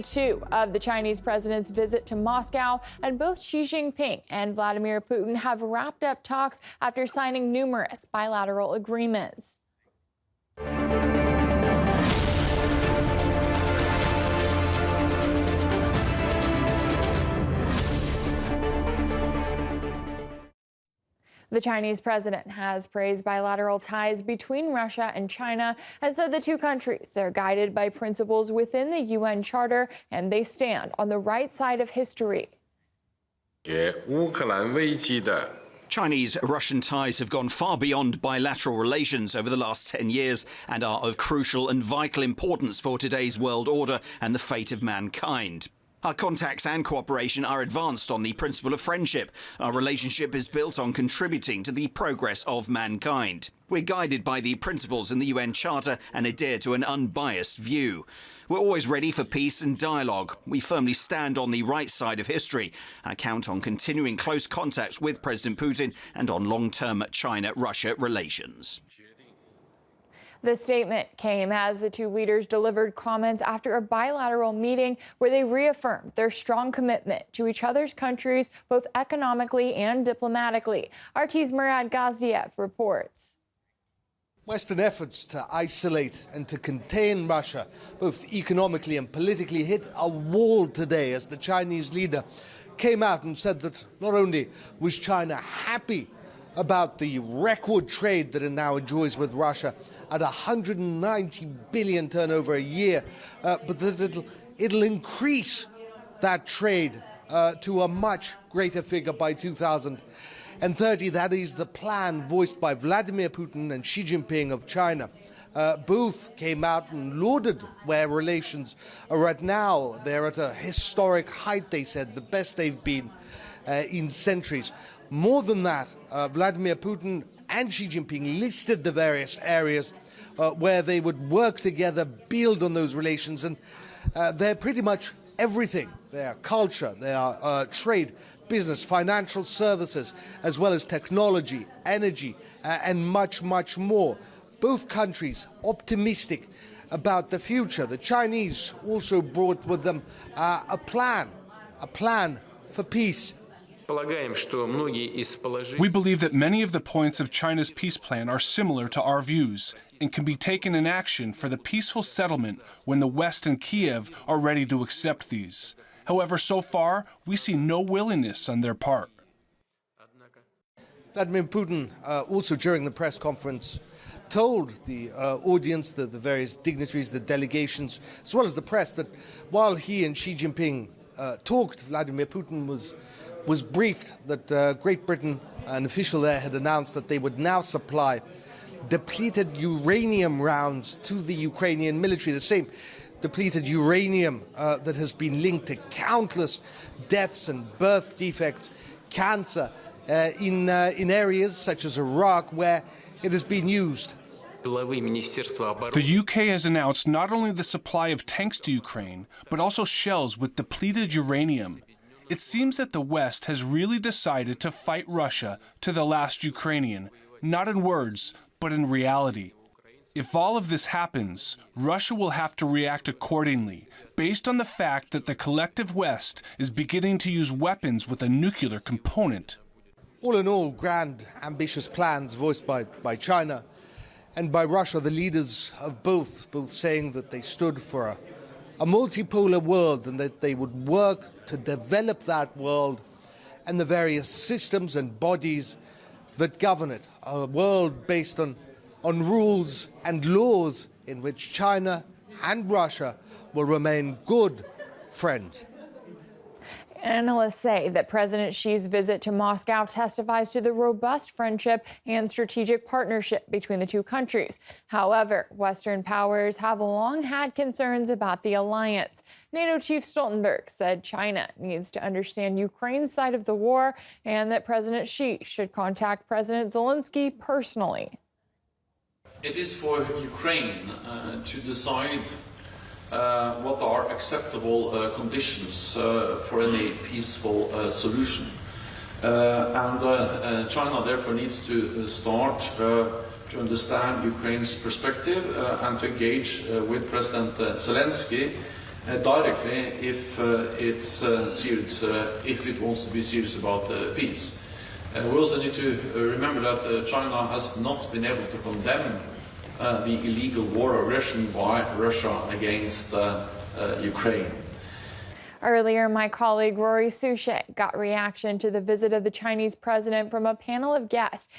Two of the Chinese president's visit to Moscow, and both Xi Jinping and Vladimir Putin have wrapped up talks after signing numerous bilateral agreements. The Chinese president has praised bilateral ties between Russia and China and said the two countries are guided by principles within the UN Charter and they stand on the right side of history. Chinese-Russian ties have gone far beyond bilateral relations over the last 10 years and are of crucial and vital importance for today's world order and the fate of mankind. Our contacts and cooperation are advanced on the principle of friendship. Our relationship is built on contributing to the progress of mankind. We're guided by the principles in the UN Charter and adhere to an unbiased view. We're always ready for peace and dialogue. We firmly stand on the right side of history. I count on continuing close contacts with President Putin and on long-term China-Russia relations. The statement came as the two leaders delivered comments after a bilateral meeting where they reaffirmed their strong commitment to each other's countries, both economically and diplomatically. RT's Murad Ghazdiev reports. Western efforts to isolate and to contain Russia, both economically and politically, hit a wall today as the Chinese leader came out and said that not only was China happy about the record trade that it now enjoys with Russia at 190 billion turnover a year, but that it'll increase that trade to a much greater figure by 2030. That is the plan voiced by Vladimir Putin and Xi Jinping of China. Both came out and lauded where relations are at now. They're at a historic height, they said, the best they've been in centuries. More than that, Vladimir Putin and Xi Jinping listed the various areas where they would work together, build on those relations, and they're pretty much everything. They are culture, they are trade, business, financial services, as well as technology, energy, and much, much more. Both countries optimistic about the future. The Chinese also brought with them a plan for peace. We believe that many of the points of China's peace plan are similar to our views and can be taken in action for the peaceful settlement when the West and Kiev are ready to accept these. However, so far, we see no willingness on their part. Vladimir Putin also during the press conference told the audience, the various dignitaries, the delegations, as well as the press, that while he and Xi Jinping talked, Vladimir Putin was briefed that Great Britain, an official there, had announced that they would now supply depleted uranium rounds to the Ukrainian military, the same depleted uranium that has been linked to countless deaths and birth defects, cancer in areas such as Iraq where it has been used. The UK has announced not only the supply of tanks to Ukraine, but also shells with depleted uranium. It seems that the West has really decided to fight Russia to the last Ukrainian, not in words, but in reality. If all of this happens, Russia will have to react accordingly, based on the fact that the collective West is beginning to use weapons with a nuclear component. All in all, grand, ambitious plans voiced by China and by Russia, the leaders of both saying that they stood for a multipolar world and that they would work to develop that world and the various systems and bodies that govern it. A world based on rules and laws in which China and Russia will remain good friends. Analysts say that President Xi's visit to Moscow testifies to the robust friendship and strategic partnership between the two countries. However, Western powers have long had concerns about the alliance. NATO Chief Stoltenberg said China needs to understand Ukraine's side of the war and that President Xi should contact President Zelensky personally. It is for Ukraine to decide what are acceptable conditions for any peaceful solution. And China therefore needs to start to understand Ukraine's perspective and to engage with President Zelensky directly if it's serious, if it wants to be serious about peace. We also need to remember that China has not been able to condemn the illegal war aggression by Russia against Ukraine. Earlier, my colleague Rory Souchet got reaction to the visit of the Chinese president from a panel of guests.